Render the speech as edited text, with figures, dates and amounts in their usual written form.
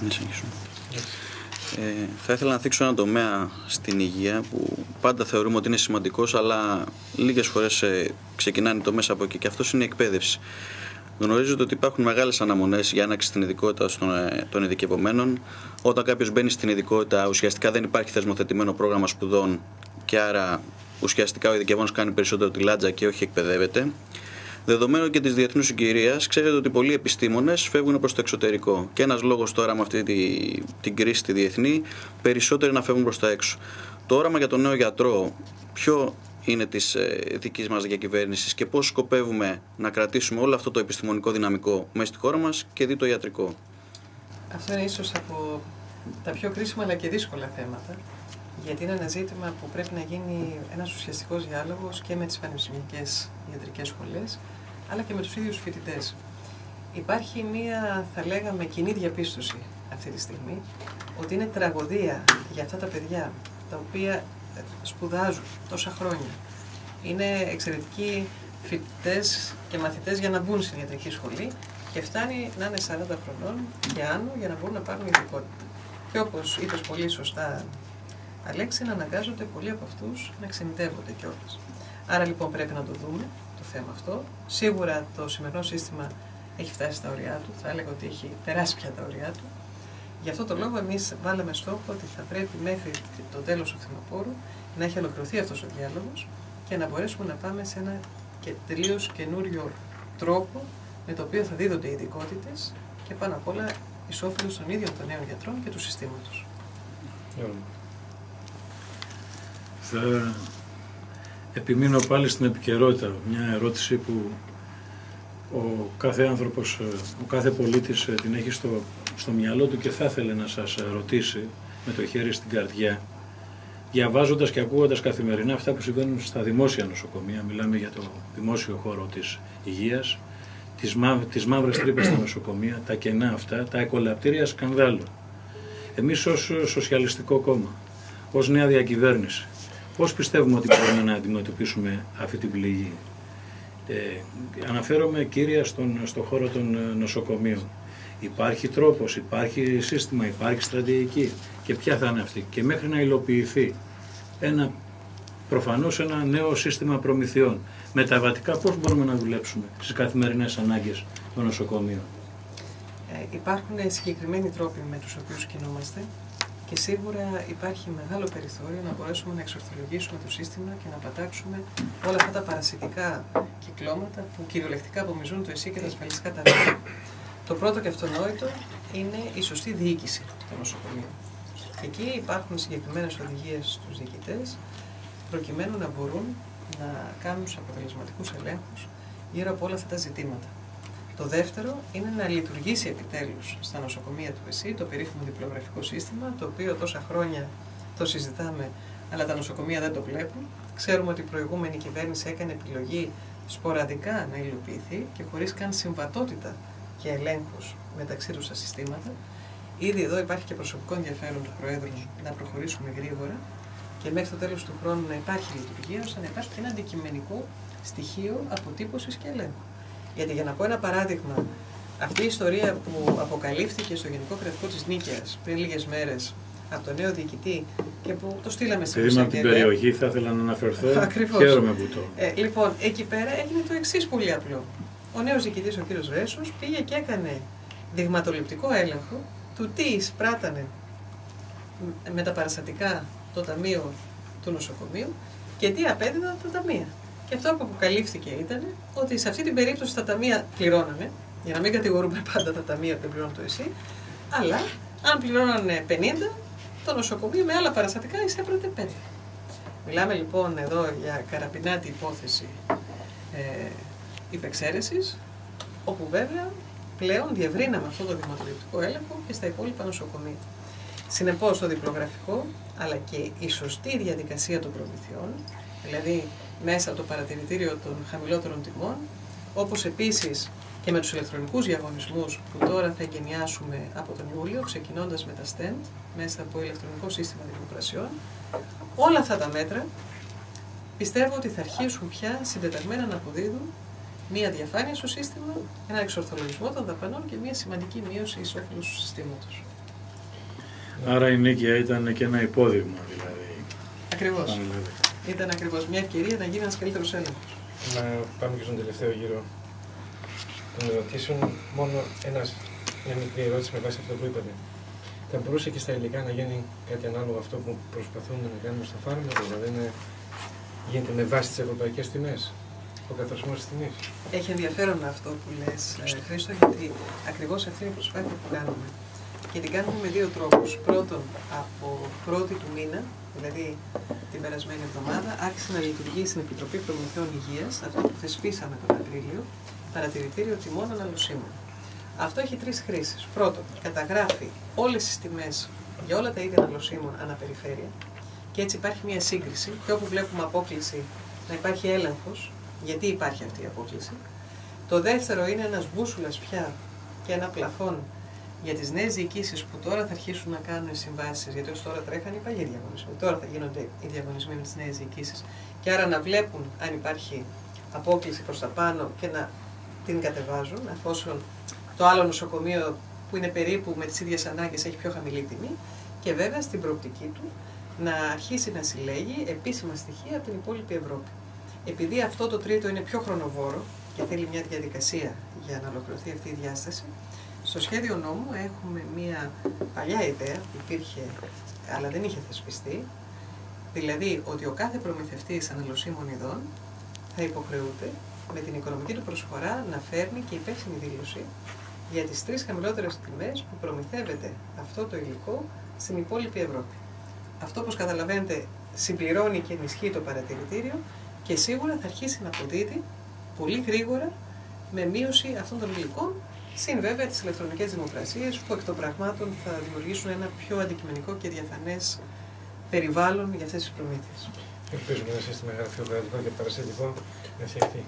Να συνεχίσουμε. Θα ήθελα να θίξω έναν τομέα στην υγεία που πάντα θεωρούμε ότι είναι σημαντικός, αλλά λίγες φορές ξεκινάνε το μέσα από εκεί, και αυτό είναι η εκπαίδευση. Γνωρίζετε ότι υπάρχουν μεγάλες αναμονές για έναρξη στην ειδικότητα των ειδικευομένων. Όταν κάποιος μπαίνει στην ειδικότητα, ουσιαστικά δεν υπάρχει θεσμοθετημένο πρόγραμμα σπουδών, και άρα ουσιαστικά ο ειδικευόμενος κάνει περισσότερο τη λάτζα και όχι εκπαιδεύεται. Δεδομένου και της διεθνούς συγκυρίας, ξέρετε ότι πολλοί επιστήμονες φεύγουν προς το εξωτερικό. Και ένας λόγος τώρα με αυτή την κρίση τη διεθνή, περισσότεροι να φεύγουν προς τα έξω. Το όραμα για τον νέο γιατρό, ποιο είναι της δικής μας διακυβέρνησης και πώς σκοπεύουμε να κρατήσουμε όλο αυτό το επιστημονικό δυναμικό μέσα στη χώρα μας και δει το ιατρικό? Αυτό είναι ίσως από τα πιο κρίσιμα αλλά και δύσκολα θέματα, γιατί είναι ένα ζήτημα που πρέπει να γίνει ένας ουσιαστικός διάλογος και με τις πανεπιστημιακές ιατρικές σχολές, αλλά και με τους ίδιους φοιτητές. Υπάρχει μία, θα λέγαμε, κοινή διαπίστωση αυτή τη στιγμή, ότι είναι τραγωδία για αυτά τα παιδιά, τα οποία σπουδάζουν τόσα χρόνια. Είναι εξαιρετικοί φοιτητές και μαθητές για να μπουν στην ιατρική σχολή και φτάνει να είναι 40 χρονών και άνω για να μπορούν να πάρουν ειδικότητα. Και όπως είπες πολύ σωστά, Αλέξη, να αναγκάζονται πολλοί από αυτούς να ξενιτεύονται κιόλας. Άρα λοιπόν πρέπει να το δούμε το θέμα αυτό. Σίγουρα το σημερινό σύστημα έχει φτάσει στα ωριά του, θα έλεγα ότι έχει περάσει πια τα ωριά του. Γι' αυτό το λόγο εμείς βάλαμε στόχο ότι θα πρέπει μέχρι το τέλος του φθινοπόρου να έχει ολοκληρωθεί αυτός ο διάλογος και να μπορέσουμε να πάμε σε ένα τελείως καινούριο τρόπο με το οποίο θα δίδονται οι ειδικότητες και πάνω απ' όλα εις όφελος των ίδιων των νέων γιατρών και του συστήματος. Θα επιμείνω πάλι στην επικαιρότητα. Μια ερώτηση που ο κάθε άνθρωπος, ο κάθε πολίτης την έχει στο μυαλό του και θα ήθελε να σας ρωτήσει με το χέρι στην καρδιά, διαβάζοντας και ακούγοντας καθημερινά αυτά που συμβαίνουν στα δημόσια νοσοκομεία. Μιλάμε για το δημόσιο χώρο της υγείας, τις μαύρες τρύπες στα νοσοκομεία, τα κενά αυτά, τα εκολαπτήρια σκανδάλου. Εμείς ως Σοσιαλιστικό Κόμμα, ως νέα διακυβέρνηση, πώς πιστεύουμε ότι μπορούμε να αντιμετωπίσουμε αυτή την πληγή? Αναφέρομαι κύρια στον χώρο των νοσοκομείων. Υπάρχει τρόπος, υπάρχει σύστημα, υπάρχει στρατηγική, και ποια θα είναι αυτή? Και μέχρι να υλοποιηθεί προφανώς ένα νέο σύστημα προμηθειών, μεταβατικά πώς μπορούμε να δουλέψουμε στις καθημερινές ανάγκες των νοσοκομείων? Υπάρχουν συγκεκριμένοι τρόποι με τους οποίους κινούμαστε και σίγουρα υπάρχει μεγάλο περιθώριο να μπορέσουμε να εξορθολογήσουμε το σύστημα και να πατάξουμε όλα αυτά τα παρασιτικά κυκλώματα που κυριολεκτικά απομυζούν το ΕΣΥ και τα ασφαλιστικά ταμεία. Το πρώτο και αυτονόητο είναι η σωστή διοίκηση των νοσοκομείων. Και εκεί υπάρχουν συγκεκριμένες οδηγίες στους διοικητές, προκειμένου να μπορούν να κάνουν τους αποτελεσματικούς ελέγχους γύρω από όλα αυτά τα ζητήματα. Το δεύτερο είναι να λειτουργήσει επιτέλους στα νοσοκομεία του ΕΣΥ το περίφημο διπλογραφικό σύστημα, το οποίο τόσα χρόνια το συζητάμε, αλλά τα νοσοκομεία δεν το βλέπουν. Ξέρουμε ότι η προηγούμενη κυβέρνηση έκανε επιλογή σποραδικά να υλοποιηθεί και χωρίς καν συμβατότητα και ελέγχους μεταξύ τους στα συστήματα. Ήδη εδώ υπάρχει και προσωπικό ενδιαφέρον του Προέδρου να προχωρήσουμε γρήγορα και μέχρι το τέλος του χρόνου να υπάρχει λειτουργία, ώστε να υπάρχει και ένα αντικειμενικό στοιχείο αποτύπωσης και ελέγχου. Γιατί για να πω ένα παράδειγμα, αυτή η ιστορία που αποκαλύφθηκε στο Γενικό Κρατικό της Νίκαιας πριν λίγες μέρες από τον νέο διοικητή και που το στείλαμε στην Επειδή από την περιοχή θα ήθελα να αναφερθώ. Ακριβώς. Χαίρομαι που το. Λοιπόν, εκεί πέρα έγινε το εξής πολύ απλό. Ο νέος διοικητής, ο κύριος Ρέσος, πήγε και έκανε δειγματοληπτικό έλεγχο του τι εισπράτανε με τα παραστατικά το ταμείο του νοσοκομείου και τι απέδιδαν τα ταμεία. Και αυτό που αποκαλύφθηκε ήταν ότι σε αυτή την περίπτωση τα ταμεία πληρώνανε, για να μην κατηγορούμε πάντα τα ταμεία που δεν πληρώνουν το ΕΣΥ, αλλά αν πληρώνανε 50, το νοσοκομείο με άλλα παραστατικά εισέπρατε 5. Μιλάμε λοιπόν εδώ για καραμπινάτη υπόθεση υπεξαίρεσης, όπου βέβαια πλέον διευρύναμε αυτό το δειγματοληπτικό έλεγχο και στα υπόλοιπα νοσοκομεία. Συνεπώς το διπλογραφικό, αλλά και η σωστή διαδικασία των προμηθειών, δηλαδή μέσα από το παρατηρητήριο των χαμηλότερων τιμών, όπως επίσης και με τους ηλεκτρονικούς διαγωνισμούς που τώρα θα εγκαινιάσουμε από τον Ιούλιο, ξεκινώντας με τα STEM, μέσα από ηλεκτρονικό σύστημα δημοπρασιών, όλα αυτά τα μέτρα πιστεύω ότι θα αρχίσουν πια συντεταγμένα να αποδίδουν μία διαφάνεια στο σύστημα, ένα εξορθολογισμό των δαπανών και μία σημαντική μείωση εις όφελος του συστήματος. Άρα η Νίκαια ήταν και ένα υπόδειγμα δηλαδή. Ακριβώς. Ήταν ακριβώς μια ευκαιρία να γίνει ένας καλύτερος έλεγχος. Να πάμε και στον τελευταίο γύρο των ερωτήσεων. Μόνο μια μικρή ερώτηση με βάση αυτό που είπατε. Θα μπορούσε και στα υλικά να γίνει κάτι ανάλογο αυτό που προσπαθούμε να κάνουμε στο φάρμακο, δηλαδή να γίνεται με βάση τις ευρωπαϊκές τιμές, ο καθορισμός της τιμής? Έχει ενδιαφέρον αυτό που λες, Χρήστο, γιατί ακριβώς αυτή είναι η προσπάθεια που κάνουμε. Και την κάνουμε με δύο τρόπους. Πρώτον, από πρώτη του μήνα, δηλαδή την περασμένη εβδομάδα, άρχισε να λειτουργεί στην Επιτροπή Προμηθειών Υγείας, αυτό που θεσπίσαμε τον Απρίλιο, παρατηρητήριο τιμών αναλωσίμων. Αυτό έχει τρεις χρήσεις. Πρώτον, καταγράφει όλες τις τιμές για όλα τα είδη αναλωσίμων αναπεριφέρεια και έτσι υπάρχει μια σύγκριση και όπου βλέπουμε απόκλιση να υπάρχει έλεγχος, γιατί υπάρχει αυτή η απόκλιση. Το δεύτερο είναι ένας μπούσουλας πια και ένα πλαφόν για τις νέες διοικήσεις που τώρα θα αρχίσουν να κάνουν συμβάσεις, γιατί ως τώρα τρέχαν οι παλιοί διαγωνισμοί. Τώρα θα γίνονται οι διαγωνισμοί με τις νέες διοικήσεις και άρα να βλέπουν αν υπάρχει απόκλιση προς τα πάνω και να την κατεβάζουν, εφόσον το άλλο νοσοκομείο που είναι περίπου με τις ίδιες ανάγκες έχει πιο χαμηλή τιμή, και βέβαια στην προοπτική του να αρχίσει να συλλέγει επίσημα στοιχεία από την υπόλοιπη Ευρώπη. Επειδή αυτό το τρίτο είναι πιο χρονοβόρο και θέλει μια διαδικασία για να ολοκληρωθεί αυτή η διάσταση, στο σχέδιο νόμου έχουμε μια παλιά ιδέα που υπήρχε αλλά δεν είχε θεσπιστεί, δηλαδή ότι ο κάθε προμηθευτής αναλωσίμων ειδών θα υποχρεούται με την οικονομική του προσφορά να φέρνει και υπεύθυνη δήλωση για τις τρεις χαμηλότερες τιμές που προμηθεύεται αυτό το υλικό στην υπόλοιπη Ευρώπη. Αυτό, όπως καταλαβαίνετε, συμπληρώνει και ενισχύει το παρατηρητήριο και σίγουρα θα αρχίσει να αποδίδει πολύ γρήγορα με μείωση αυτών των υλικών, συν βέβαια τις ηλεκτρονικές δημοπρασίες που εκ των πραγμάτων θα δημιουργήσουν ένα πιο αντικειμενικό και διαφανές περιβάλλον για αυτές τις προμήθειες. Ελπίζουμε ένα σύστημα γραφειοκρατικό και παρασιτικό να φτιαχτεί.